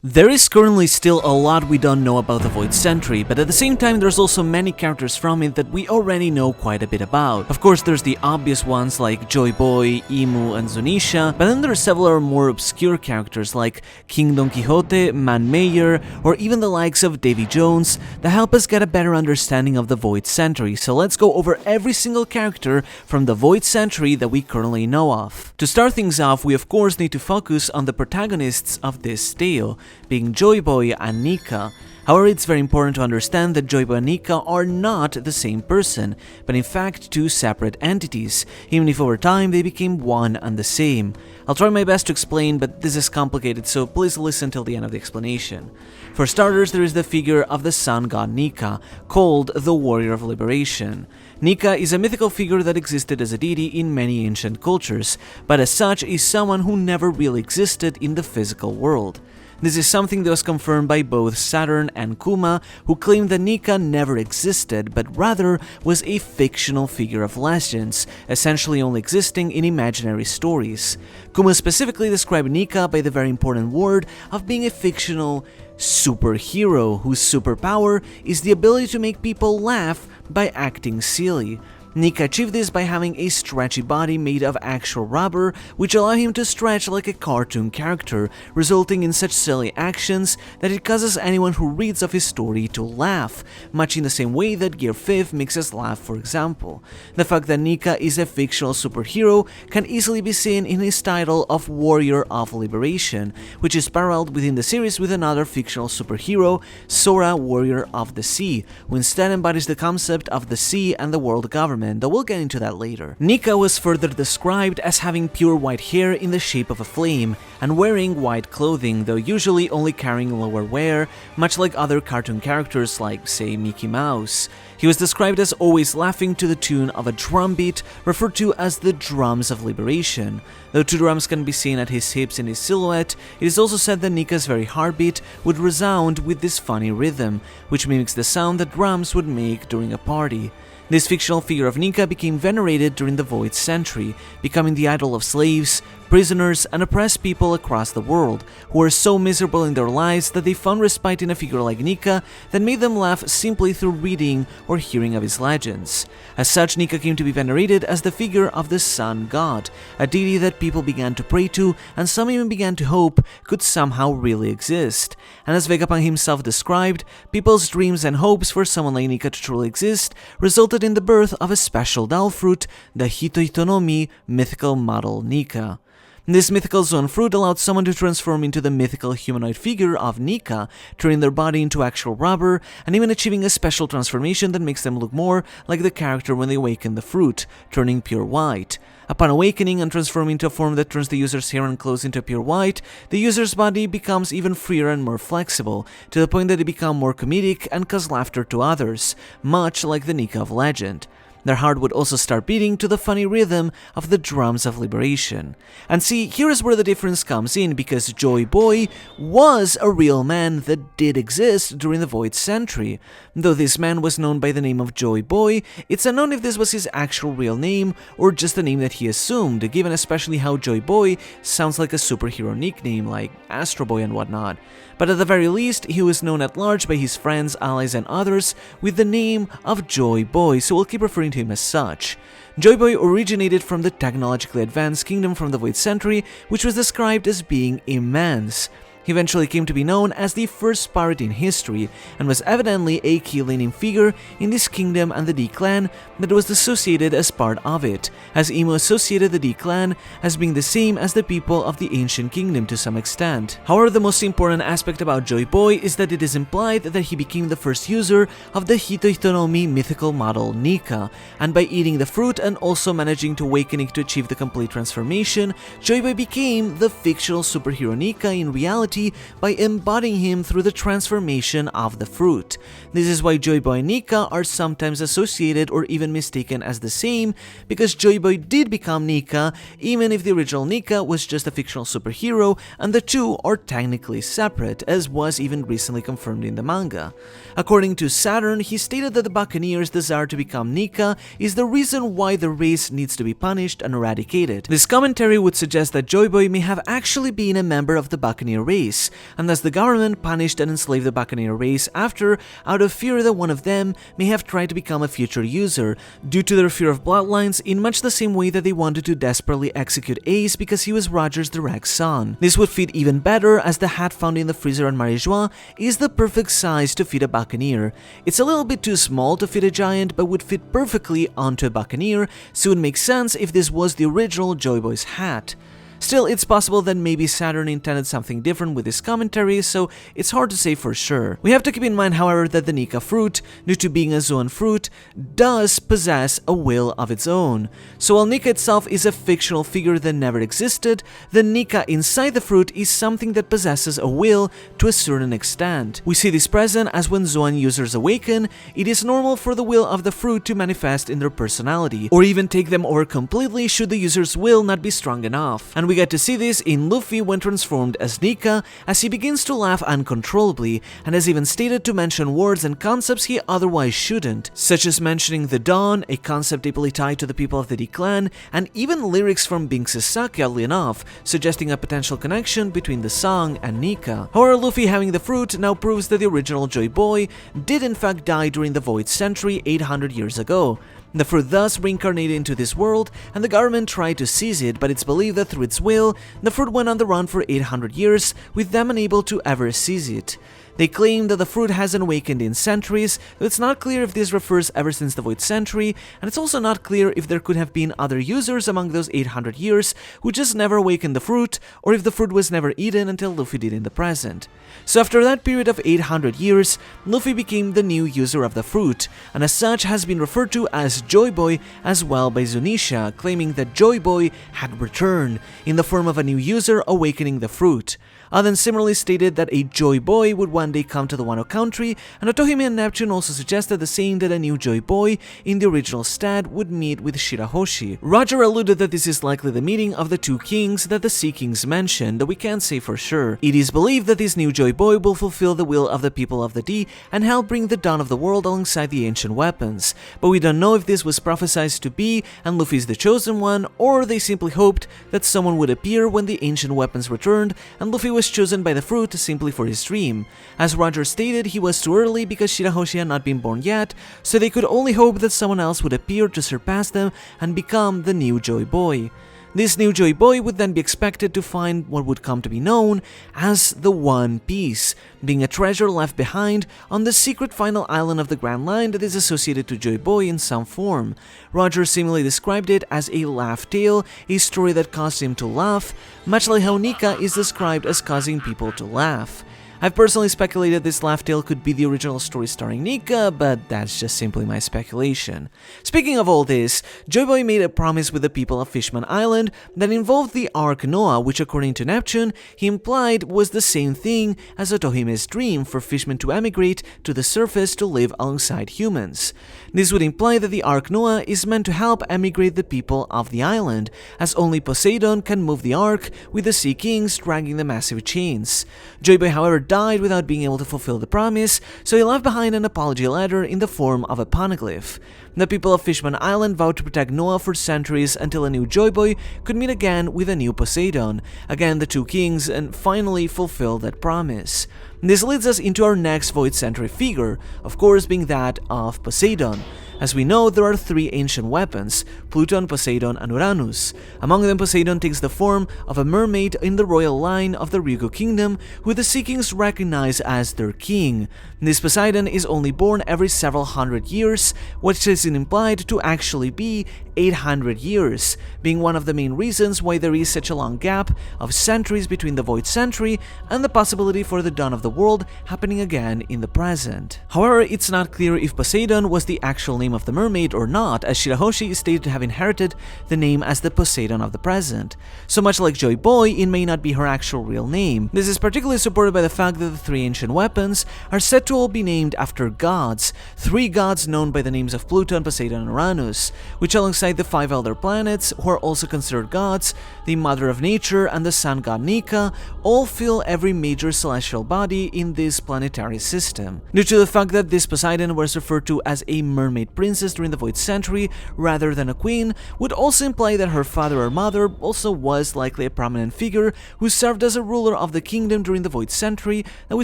There is currently still a lot we don't know about the Void Century, but at the same time there's also many characters from it that we already know quite a bit about. Of course there's the obvious ones like Joyboy, Imu and Zunesha, but then there are several more obscure characters like King Donquixote, Manmeyer, or even the likes of Davy Jones that help us get a better understanding of the Void Century, so let's go over every single character from the Void Century that we currently know of. To start things off, we of course need to focus on the protagonists of this tale, being Joyboy and Nika. However, it's very important to understand that Joyboy and Nika are not the same person, but in fact two separate entities, even if over time they became one and the same. I'll try my best to explain, but this is complicated, so please listen till the end of the explanation. For starters, there is the figure of the sun god Nika, called the Warrior of Liberation. Nika is a mythical figure that existed as a deity in many ancient cultures, but as such is someone who never really existed in the physical world. This is something that was confirmed by both Saturn and Kuma, who claimed that Nika never existed, but rather was a fictional figure of legends, essentially only existing in imaginary stories. Kuma specifically described Nika by the very important word of being a fictional superhero, whose superpower is the ability to make people laugh by acting silly. Nika achieved this by having a stretchy body made of actual rubber, which allowed him to stretch like a cartoon character, resulting in such silly actions that it causes anyone who reads of his story to laugh, much in the same way that Gear 5 makes us laugh, for example. The fact that Nika is a fictional superhero can easily be seen in his title of Warrior of Liberation, which is paralleled within the series with another fictional superhero, Sora, Warrior of the Sea, who instead embodies the concept of the sea and the world government, though we'll get into that later. Nika was further described as having pure white hair in the shape of a flame, and wearing white clothing, though usually only carrying lower wear, much like other cartoon characters like, say, Mickey Mouse. He was described as always laughing to the tune of a drum beat, referred to as the Drums of Liberation. Though two drums can be seen at his hips in his silhouette, it is also said that Nika's very heartbeat would resound with this funny rhythm, which mimics the sound that drums would make during a party. This fictional figure of Nika became venerated during the Void Century, becoming the idol of slaves, prisoners, and oppressed people across the world, who were so miserable in their lives that they found respite in a figure like Nika that made them laugh simply through reading or hearing of his legends. As such, Nika came to be venerated as the figure of the sun god, a deity that people began to pray to and some even began to hope could somehow really exist. And as Vegapunk himself described, people's dreams and hopes for someone like Nika to truly exist resulted in the birth of a special doll fruit, the Hitohitonomi mythical model Nika. This mythical zone fruit allowed someone to transform into the mythical humanoid figure of Nika, turning their body into actual rubber, and even achieving a special transformation that makes them look more like the character when they awaken the fruit, turning pure white. Upon awakening and transforming into a form that turns the user's hair and clothes into pure white, the user's body becomes even freer and more flexible, to the point that they become more comedic and cause laughter to others, much like the Nika of legend. Their heart would also start beating to the funny rhythm of the Drums of Liberation. And see, here is where the difference comes in, because Joyboy was a real man that did exist during the Void Century. Though this man was known by the name of Joyboy, it's unknown if this was his actual real name or just the name that he assumed, given especially how Joyboy sounds like a superhero nickname like Astro Boy and whatnot. But at the very least, he was known at large by his friends, allies, and others with the name of Joyboy, so we'll keep referring to him as such. Joyboy originated from the technologically advanced kingdom from the Void Century, which was described as being immense. He eventually came to be known as the first pirate in history, and was evidently a key leading figure in this kingdom and the D clan that was associated as part of it, as Imu associated the D clan as being the same as the people of the ancient kingdom to some extent. However, the most important aspect about Joyboy is that it is implied that he became the first user of the Hitohitonomi mythical model Nika, and by eating the fruit and also managing to awaken it to achieve the complete transformation, Joyboy became the fictional superhero Nika in reality by embodying him through the transformation of the fruit. This is why Joyboy and Nika are sometimes associated or even mistaken as the same, because Joyboy did become Nika, even if the original Nika was just a fictional superhero, and the two are technically separate, as was even recently confirmed in the manga. According to Saturn, he stated that the Buccaneers' desire to become Nika is the reason why the race needs to be punished and eradicated. This commentary would suggest that Joyboy may have actually been a member of the Buccaneer race, race, and thus the government punished and enslaved the Buccaneer race after, out of fear that one of them may have tried to become a future user, due to their fear of bloodlines, in much the same way that they wanted to desperately execute Ace because he was Roger's direct son. This would fit even better, as the hat found in the freezer on Marie-Joie is the perfect size to fit a Buccaneer. It's a little bit too small to fit a giant, but would fit perfectly onto a Buccaneer, so it would make sense if this was the original Joyboy's hat. Still, it's possible that maybe Saturn intended something different with his commentary, so it's hard to say for sure. We have to keep in mind, however, that the Nika Fruit, due to being a Zoan fruit, does possess a will of its own. So while Nika itself is a fictional figure that never existed, the Nika inside the fruit is something that possesses a will to a certain extent. We see this present as when Zoan users awaken, it is normal for the will of the fruit to manifest in their personality, or even take them over completely should the user's will not be strong enough. And we get to see this in Luffy when transformed as Nika, as he begins to laugh uncontrollably, and has even stated to mention words and concepts he otherwise shouldn't, such as mentioning the Dawn, a concept deeply tied to the people of the D clan, and even lyrics from Binks' sake, oddly enough, suggesting a potential connection between the song and Nika. However, Luffy having the fruit now proves that the original Joyboy did in fact die during the Void Century 800 years ago. The fruit thus reincarnated into this world, and the government tried to seize it, but it's believed that through its will, the fruit went on the run for 800 years, with them unable to ever seize it. They claim that the fruit hasn't awakened in centuries, though it's not clear if this refers ever since the Void Century, and it's also not clear if there could have been other users among those 800 years who just never awakened the fruit, or if the fruit was never eaten until Luffy did in the present. So after that period of 800 years, Luffy became the new user of the fruit, and as such has been referred to as Joyboy as well by Zunesha, claiming that Joyboy had returned, in the form of a new user awakening the fruit. Oden similarly stated that a Joyboy would one day come to the Wano country, and Otohime and Neptune also suggested the saying that a new Joyboy in the original stat would meet with Shirahoshi. Roger alluded that this is likely the meeting of the two kings that the Sea Kings mentioned, though we can't say for sure. It is believed that this new Joyboy will fulfill the will of the people of the D and help bring the dawn of the world alongside the ancient weapons, but we don't know if this was prophesied to be and Luffy is the chosen one, or they simply hoped that someone would appear when the ancient weapons returned and Luffy was chosen by the fruit simply for his dream. As Roger stated, he was too early because Shirahoshi had not been born yet, so they could only hope that someone else would appear to surpass them and become the new Joyboy. This new Joyboy would then be expected to find what would come to be known as the One Piece, being a treasure left behind on the secret final island of the Grand Line that is associated to Joyboy in some form. Roger similarly described it as a laugh tale, a story that caused him to laugh, much like how Nika is described as causing people to laugh. I've personally speculated this laugh tale could be the original story starring Nika, but that's just simply my speculation. Speaking of all this, Joyboy made a promise with the people of Fishman Island that involved the Ark Noah, which according to Neptune, he implied was the same thing as Otohime's dream for fishmen to emigrate to the surface to live alongside humans. This would imply that the Ark Noah is meant to help emigrate the people of the island, as only Poseidon can move the Ark with the Sea Kings dragging the massive chains. Joyboy, however, died without being able to fulfill the promise, so he left behind an apology letter in the form of a poneglyph. The people of Fishman Island vowed to protect Noah for centuries until a new Joyboy could meet again with a new Poseidon, again the two kings, and finally fulfill that promise. This leads us into our next Void Century figure, of course being that of Poseidon. As we know, there are three ancient weapons, Pluton, Poseidon, and Uranus. Among them, Poseidon takes the form of a mermaid in the royal line of the Riku kingdom, who the Sea Kings recognize as their king. This Poseidon is only born every several hundred years, which is implied to actually be 800 years, being one of the main reasons why there is such a long gap of centuries between the Void Century and the possibility for the dawn of the world happening again in the present. However, it's not clear if Poseidon was the actual name of the mermaid or not, as Shirahoshi is stated to have inherited the name as the Poseidon of the present. So much like Joyboy, it may not be her actual real name. This is particularly supported by the fact that the three ancient weapons are said to all be named after gods, three gods known by the names of Pluton, Pluton, Poseidon, and Uranus, which alongside the 5 elder planets, who are also considered gods, the Mother of Nature, and the sun god Nika, all fill every major celestial body in this planetary system. Due to the fact that this Poseidon was referred to as a mermaid princess during the Void Century rather than a queen, would also imply that her father or mother also was likely a prominent figure who served as a ruler of the kingdom during the Void Century that we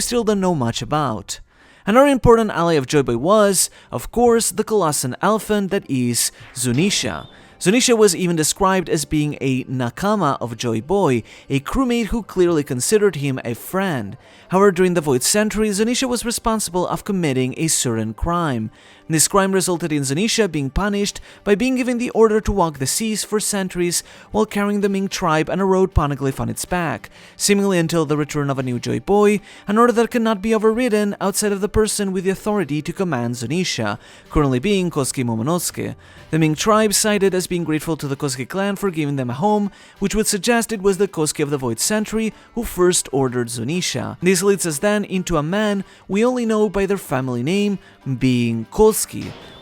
still don't know much about. Another important ally of Joyboy was, of course, the colossal elephant that is Zunesha. Zunesha was even described as being a nakama of Joyboy, a crewmate who clearly considered him a friend. However, during the Void Century, Zunesha was responsible of committing a certain crime. This crime resulted in Zunesha being punished by being given the order to walk the seas for centuries while carrying the Ming tribe and a road poneglyph on its back, seemingly until the return of a new Joyboy, an order that cannot be overridden outside of the person with the authority to command Zunesha, currently being Kosuke Momonosuke. The Ming tribe cited as being grateful to the Kosuke clan for giving them a home, which would suggest it was the Kosuke of the Void Century who first ordered Zunesha. This leads us then into a man we only know by their family name, being Kosuke.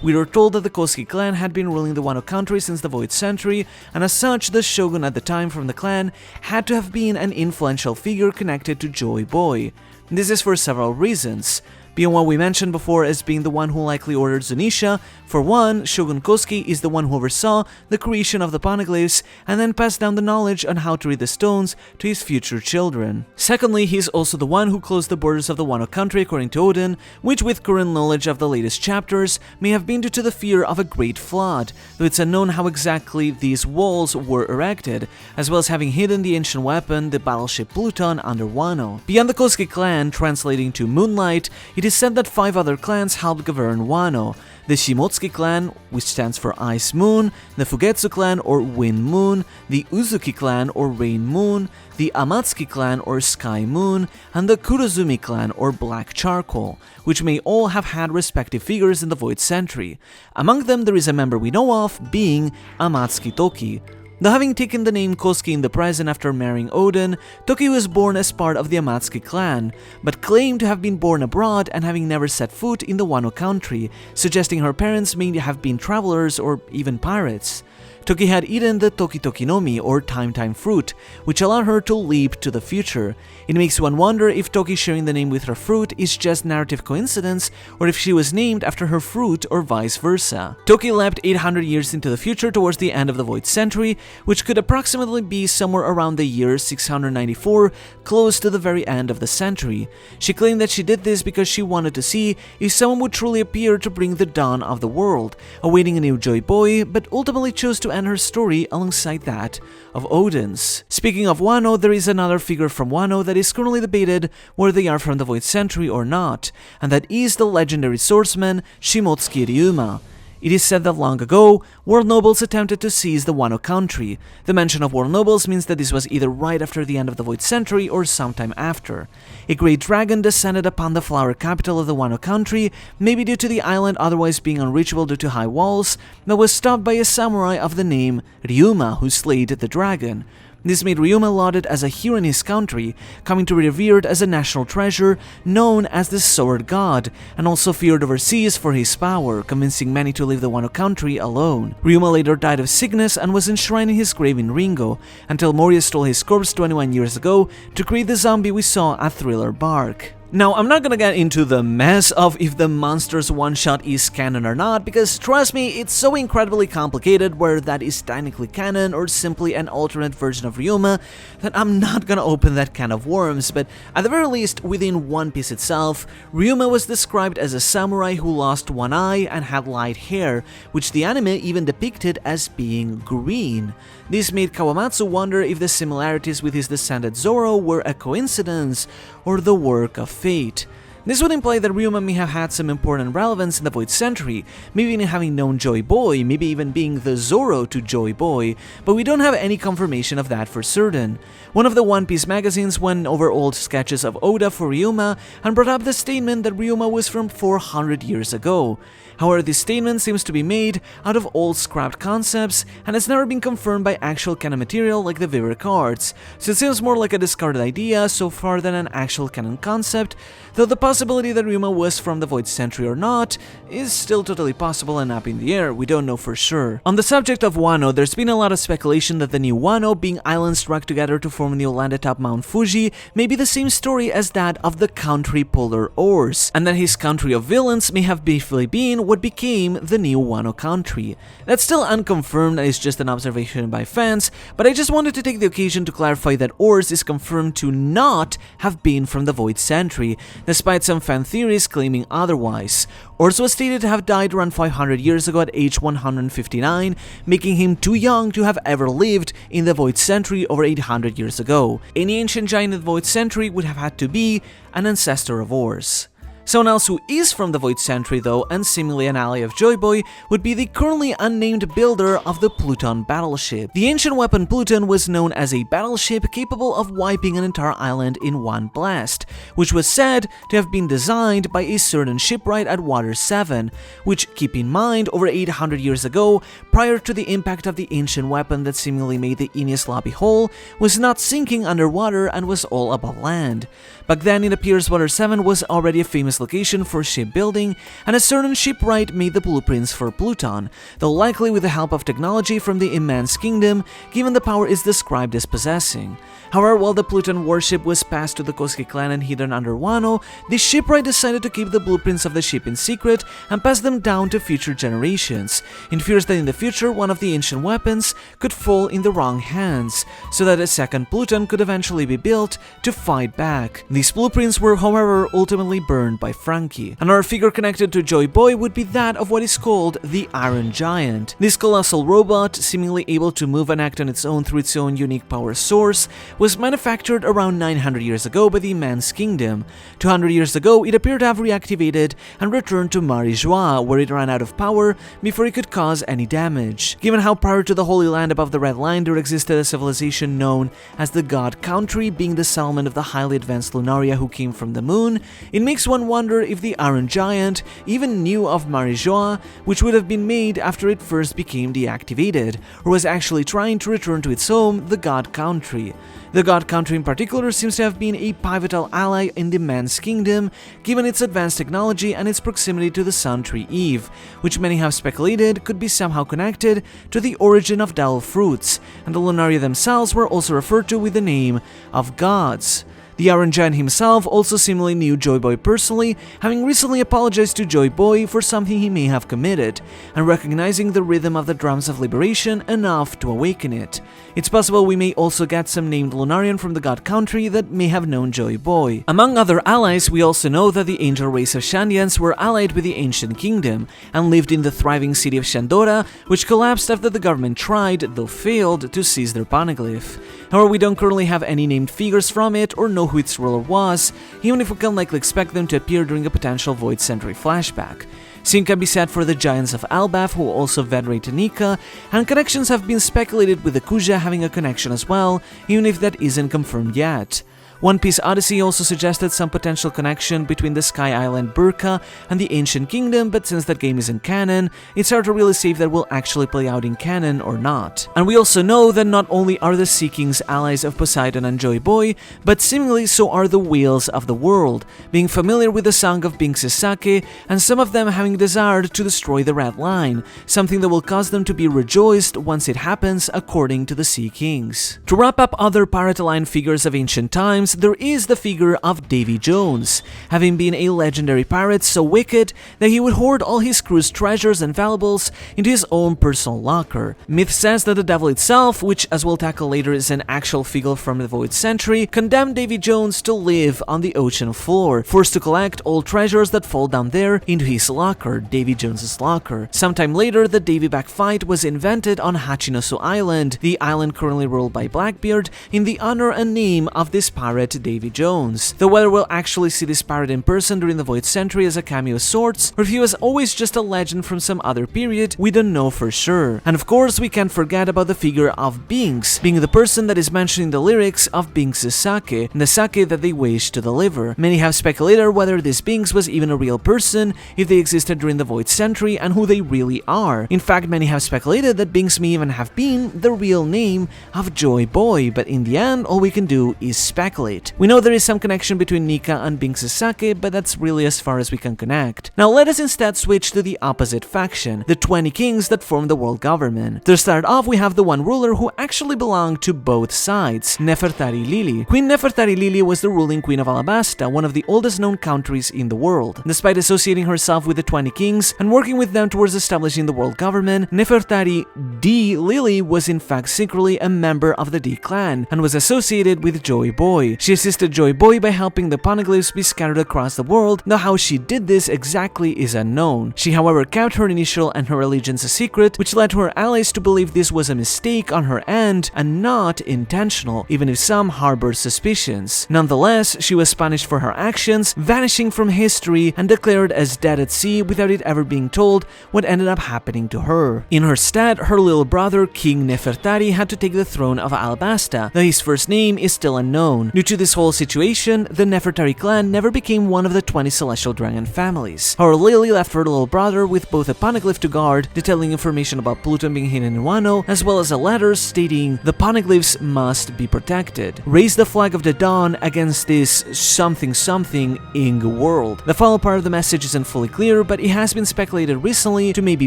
We are told that the Kosuke clan had been ruling the Wano country since the Void Century, and as such, the shogun at the time from the clan had to have been an influential figure connected to Joyboy. This is for several reasons. Beyond what we mentioned before as being the one who likely ordered Zunesha, for one, Shogun Kouzuki is the one who oversaw the creation of the poneglyphs and then passed down the knowledge on how to read the stones to his future children. Secondly, he's also the one who closed the borders of the Wano country according to Odin, which with current knowledge of the latest chapters may have been due to the fear of a great flood, though it's unknown how exactly these walls were erected, as well as having hidden the ancient weapon, the battleship Pluton, under Wano. Beyond the Kosuke clan, translating to Moonlight, it is said that 5 other clans helped govern Wano: the Shimotsuki clan, which stands for Ice Moon, the Fugetsu clan or Wind Moon, the Uzuki clan or Rain Moon, the Amatsuki clan or Sky Moon, and the Kurozumi clan or Black Charcoal, which may all have had respective figures in the Void Century. Among them there is a member we know of, being Amatsuki Toki. Though having taken the name Kosuke in the present after marrying Odin, Toki was born as part of the Amatsuki clan, but claimed to have been born abroad and having never set foot in the Wano country, suggesting her parents may have been travelers or even pirates. Toki had eaten the Toki Toki no Mi, or Time fruit, which allowed her to leap to the future. It makes one wonder if Toki sharing the name with her fruit is just narrative coincidence, or if she was named after her fruit or vice versa. Toki leapt 800 years into the future towards the end of the Void Century, which could approximately be somewhere around the year 694, close to the very end of the century. She claimed that she did this because she wanted to see if someone would truly appear to bring the dawn of the world, awaiting a new Joyboy, but ultimately chose to end her story alongside that of Odin's. Speaking of Wano, there is another figure from Wano that is currently debated whether they are from the Void Century or not, and that is the legendary swordsman Shimotsuki Ryuma. It is said that long ago, world nobles attempted to seize the Wano country. The mention of world nobles means that this was either right after the end of the Void Century or sometime after. A great dragon descended upon the flower capital of the Wano country, maybe due to the island otherwise being unreachable due to high walls, but was stopped by a samurai of the name Ryuma who slayed the dragon. This made Ryuma lauded as a hero in his country, coming to be revered as a national treasure known as the Sword God, and also feared overseas for his power, convincing many to leave the Wano country alone. Ryuma later died of sickness and was enshrined in his grave in Ringo, until Moria stole his corpse 21 years ago to create the zombie we saw at Thriller Bark. Now, I'm not gonna get into the mess of if the monsters one-shot is canon or not, because trust me, it's so incredibly complicated whether that is technically canon or simply an alternate version of Ryuma that I'm not gonna open that can of worms, but at the very least, within One Piece itself, Ryuma was described as a samurai who lost one eye and had light hair, which the anime even depicted as being green. This made Kawamatsu wonder if the similarities with his descendant Zoro were a coincidence or the work of fate. This would imply that Ryuma may have had some important relevance in the Void Century, maybe even having known Joyboy, maybe even being the Zoro to Joyboy, but we don't have any confirmation of that for certain. One of the One Piece magazines went over old sketches of Oda for Ryuma and brought up the statement that Ryuma was from 400 years ago. However, this statement seems to be made out of old scrapped concepts and has never been confirmed by actual canon material like the Vivre cards, so it seems more like a discarded idea so far than an actual canon concept, though the possibility that Ryuma was from the Void Century or not is still totally possible and up in the air, we don't know for sure. On the subject of Wano, there's been a lot of speculation that the new Wano, being islands struck together to form the land atop Mount Fuji, may be the same story as that of the country Polar Ors, and that his country of villains may have briefly been what became the new Wano country. That's still unconfirmed and is just an observation by fans, but I just wanted to take the occasion to clarify that Ors is confirmed to not have been from the Void Century, despite some fan theories claiming otherwise. Ors was stated to have died around 500 years ago at age 159, making him too young to have ever lived in the Void Century over 800 years ago. Any ancient giant in the Void Century would have had to be an ancestor of Ors. Someone else who is from the Void Century though, and seemingly an ally of Joyboy, would be the currently unnamed builder of the Pluton battleship. The ancient weapon Pluton was known as a battleship capable of wiping an entire island in one blast, which was said to have been designed by a certain shipwright at Water 7, which, keep in mind, over 800 years ago, prior to the impact of the ancient weapon that seemingly made the Ines lobby whole, was not sinking underwater and was all above land. Back then, it appears Water 7 was already a famous location for shipbuilding, and a certain shipwright made the blueprints for Pluton, though likely with the help of technology from the immense kingdom, given the power is described as possessing. However, while the Pluton warship was passed to the Kosuke clan and hidden under Wano, the shipwright decided to keep the blueprints of the ship in secret and pass them down to future generations, in fears that in the future one of the ancient weapons could fall in the wrong hands, so that a second Pluton could eventually be built to fight back. These blueprints were, however, ultimately burned by Frankie. Another figure connected to Joyboy would be that of what is called the Iron Giant. This colossal robot, seemingly able to move and act on its own through its own unique power source, was manufactured around 900 years ago by the Immense Kingdom. 200 years ago, it appeared to have reactivated and returned to Marijua, where it ran out of power before it could cause any damage. Given how prior to the Holy Land above the Red Line there existed a civilization known as the God Country, being the settlement of the highly advanced Lunaria who came from the moon, it makes one wonder if the Iron Giant even knew of Marijua, which would have been made after it first became deactivated, or was actually trying to return to its home, the God Country. The God Country in particular seems to have been a pivotal ally in the Man's Kingdom, given its advanced technology and its proximity to the Sun Tree Eve, which many have speculated could be somehow connected to the origin of devil fruits, and the Lunaria themselves were also referred to with the name of gods. The Iron Giant himself also seemingly knew Joyboy personally, having recently apologized to Joyboy for something he may have committed, and recognizing the rhythm of the drums of liberation enough to awaken it. It's possible we may also get some named Lunarian from the God Country that may have known Joyboy. Among other allies, we also know that the angel race of Shandians were allied with the Ancient Kingdom, and lived in the thriving city of Shandora, which collapsed after the government tried, though failed, to seize their poneglyph. However, we don't currently have any named figures from it or know who its ruler was, even if we can likely expect them to appear during a potential Void Century flashback. Same can be said for the Giants of Elbaf, who also venerate Nika, and connections have been speculated with the Kuja having a connection as well, even if that isn't confirmed yet. One Piece Odyssey also suggested some potential connection between the Sky Island Burka and the Ancient Kingdom, but since that game isn't canon, it's hard to really say if that will actually play out in canon or not. And we also know that not only are the Sea Kings allies of Poseidon and Joyboy, but seemingly so are the whales of the world, being familiar with the song of Binks' sake, and some of them having desired to destroy the Red Line, something that will cause them to be rejoiced once it happens, according to the Sea Kings. To wrap up other pirate line figures of ancient times, there is the figure of Davy Jones, having been a legendary pirate so wicked that he would hoard all his crew's treasures and valuables into his own personal locker. Myth says that the devil itself, which as we'll tackle later is an actual figure from the Void Century, condemned Davy Jones to live on the ocean floor, forced to collect all treasures that fall down there into his locker, Davy Jones's locker. Sometime later, the Davy back fight was invented on Hachinosu Island, the island currently ruled by Blackbeard, in the honor and name of this pirate Davy Jones. Though whether we'll actually see this pirate in person during the Void Century as a cameo of sorts, or if he was always just a legend from some other period, we don't know for sure. And of course, we can't forget about the figure of Binks, being the person that is mentioned in the lyrics of Binks' sake, and the sake that they wish to deliver. Many have speculated whether this Binks was even a real person, if they existed during the Void Century, and who they really are. In fact, many have speculated that Binks may even have been the real name of Joyboy, but in the end, all we can do is speculate. chocolate. We know there is some connection between Nika and Binks' sake, but that's really as far as we can connect. Now let us instead switch to the opposite faction, the 20 kings that form the world government. To start off, we have the one ruler who actually belonged to both sides, Nefertari Lili. Queen Nefertari Lili was the ruling queen of Alabasta, one of the oldest known countries in the world. Despite associating herself with the 20 kings and working with them towards establishing the world government, Nefertari D Lili was in fact secretly a member of the D clan and was associated with Joyboy. She assisted Joyboy by helping the poneglyphs be scattered across the world, though how she did this exactly is unknown. She however kept her initial and her allegiance a secret, which led her allies to believe this was a mistake on her end and not intentional, even if some harbored suspicions. Nonetheless, she was punished for her actions, vanishing from history and declared as dead at sea without it ever being told what ended up happening to her. In her stead, her little brother, King Nefertari, had to take the throne of Alabasta, though his first name is still unknown. Due to this whole situation, the Nefertari clan never became one of the 20 celestial dragon families. However, Lily left her little brother with both a poneglyph to guard, detailing information about Pluton being hidden in Wano, as well as a letter stating the poneglyphs must be protected. Raise the flag of the dawn against this something Ing world. The final part of the message isn't fully clear, but it has been speculated recently to maybe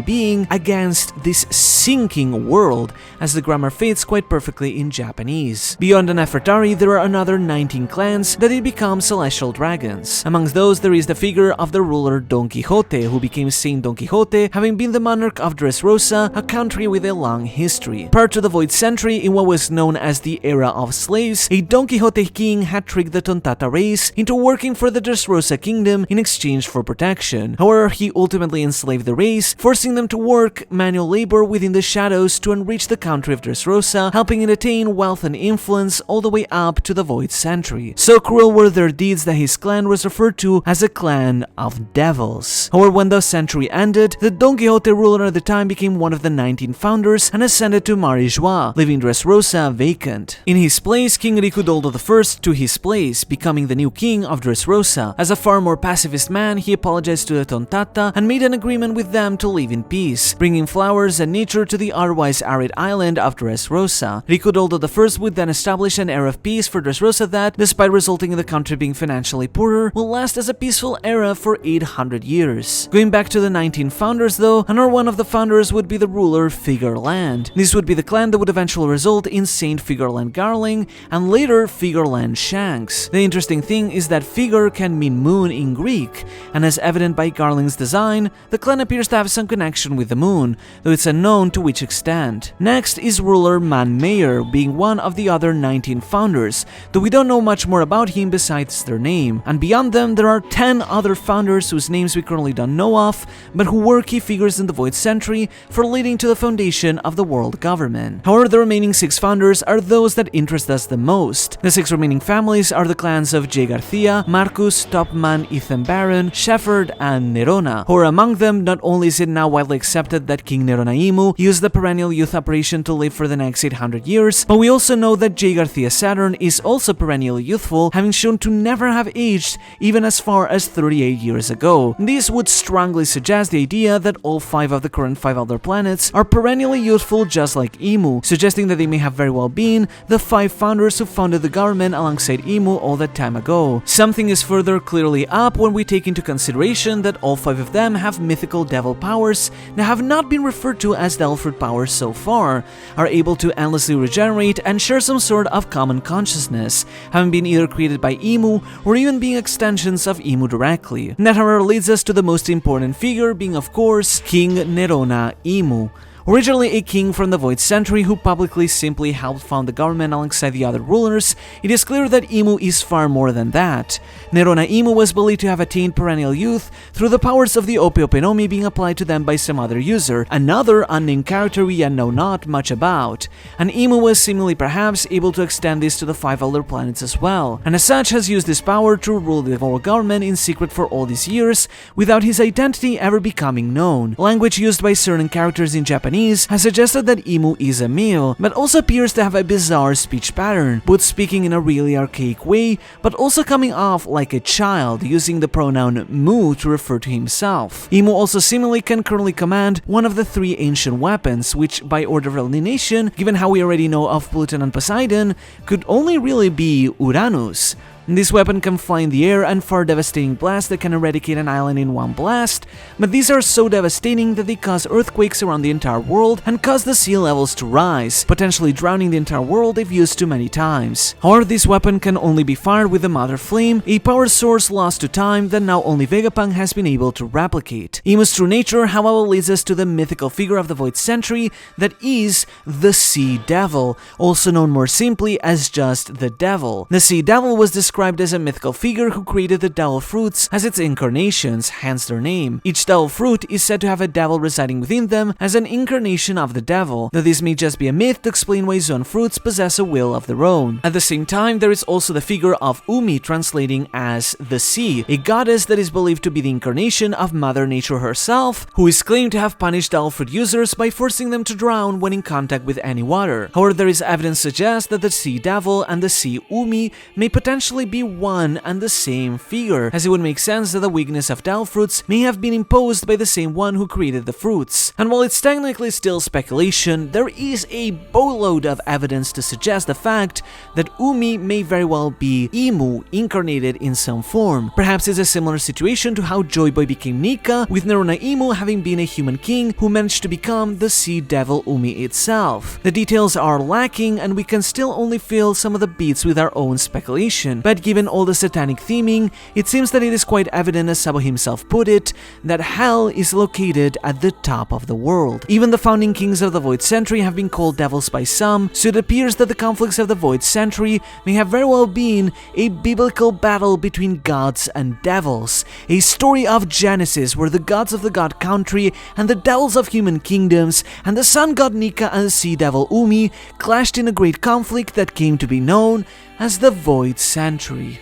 being against this sinking world, as the grammar fits quite perfectly in Japanese. Beyond the Nefertari, there are another 19 clans that did become celestial dragons. Amongst those, there is the figure of the ruler Donquixote, who became Saint Donquixote, having been the monarch of Dressrosa, a country with a long history. Prior to the Void Century, in what was known as the Era of Slaves, a Donquixote king had tricked the Tontata race into working for the Dressrosa kingdom in exchange for protection. However, he ultimately enslaved the race, forcing them to work manual labor within the shadows to enrich the country of Dressrosa, helping it attain wealth and influence all the way up to the Void Century. So cruel were their deeds that his clan was referred to as a clan of devils. However, when the century ended, the Donquixote ruler at the time became one of the 19 founders and ascended to Marijois, leaving Dressrosa vacant. In his place, King Riku Doldo I took his place, becoming the new king of Dressrosa. As a far more pacifist man, he apologized to the Tontata and made an agreement with them to live in peace, bringing flowers and nature to the otherwise arid island of Dressrosa. Riku Doldo I would then establish an era of peace for Dressrosa that, despite resulting in the country being financially poorer, will last as a peaceful era for 800 years. Going back to the 19 founders though, another one of the founders would be the ruler Fegarland. This would be the clan that would eventually result in Saint Fegarland Garling and later Fegarland Shanks. The interesting thing is that Fegar can mean moon in Greek, and as evident by Garling's design, the clan appears to have some connection with the moon, though it's unknown to which extent. Next is ruler Manmeyer, being one of the other 19 founders, though we don't know much more about him besides their name. And beyond them, there are 10 other founders whose names we currently don't know of, but who were key figures in the Void Century for leading to the foundation of the world government. However, the remaining 6 founders are those that interest us the most. The 6 remaining families are the clans of J. Garcia, Marcus, Topman, Ethan Baron, Shepherd, and Nerona. However, among them, not only is it now widely accepted that King Nerona Imu used the perennial youth operation to live for the next 800 years, but we also know that J. Garcia Saturn is also perennially youthful, having shown to never have aged even as far as 38 years ago. This would strongly suggest the idea that all 5 of the current 5 elder planets are perennially youthful just like Imu, suggesting that they may have very well been the 5 founders who founded the government alongside Imu all that time ago. Something is further clearly up when we take into consideration that all 5 of them have mythical devil powers that have not been referred to as devil fruit powers so far, are able to endlessly regenerate and share some sort of common consciousness, having been either created by Imu or even being extensions of Imu directly. And that however leads us to the most important figure, being of course King Nerona Imu. Originally a king from the Void Century who publicly simply helped found the government alongside the other rulers, it is clear that Imu is far more than that. Nerona Imu was believed to have attained perennial youth through the powers of the Ope Ope being applied to them by some other user, another unnamed character we yet know not much about, and Imu was seemingly perhaps able to extend this to the 5 elder planets as well, and as such has used this power to rule the world government in secret for all these years without his identity ever becoming known. Language used by certain characters in Japanese Japanese has suggested that Imu is a male, but also appears to have a bizarre speech pattern, both speaking in a really archaic way, but also coming off like a child, using the pronoun mu to refer to himself. Imu also seemingly can currently command one of the 3 ancient weapons, which by order of elimination, given how we already know of Pluton and Poseidon, could only really be Uranus. This weapon can fly in the air and fire devastating blasts that can eradicate an island in one blast, but these are so devastating that they cause earthquakes around the entire world and cause the sea levels to rise, potentially drowning the entire world if used too many times. However, this weapon can only be fired with the Mother Flame, a power source lost to time that now only Vegapunk has been able to replicate. Imu's true nature, however, leads us to the mythical figure of the Void Century that is the Sea Devil, also known more simply as just the Devil. The Sea Devil was described as a mythical figure who created the devil fruits as its incarnations, hence their name. Each devil fruit is said to have a devil residing within them as an incarnation of the devil, though this may just be a myth to explain why Zoan fruits possess a will of their own. At the same time, there is also the figure of Umi, translating as the sea, a goddess that is believed to be the incarnation of Mother Nature herself, who is claimed to have punished devil fruit users by forcing them to drown when in contact with any water. However, there is evidence to suggest that the sea devil and the sea Umi may potentially be one and the same figure, as it would make sense that the weakness of devil fruits may have been imposed by the same one who created the fruits. And while it's technically still speculation, there is a boatload of evidence to suggest the fact that Umi may very well be Imu incarnated in some form. Perhaps it's a similar situation to how Joyboy became Nika, with Nerona Imu having been a human king who managed to become the sea devil Umi itself. The details are lacking and we can still only fill some of the beats with our own speculation, but given all the satanic theming, it seems that it is quite evident, as Sabo himself put it, that hell is located at the top of the world. Even the founding kings of the Void Century have been called devils by some, so it appears that the conflicts of the Void Century may have very well been a biblical battle between gods and devils, a story of Genesis where the gods of the god country and the devils of human kingdoms and the sun god Nika and the sea devil Umi clashed in a great conflict that came to be known as the Void Century.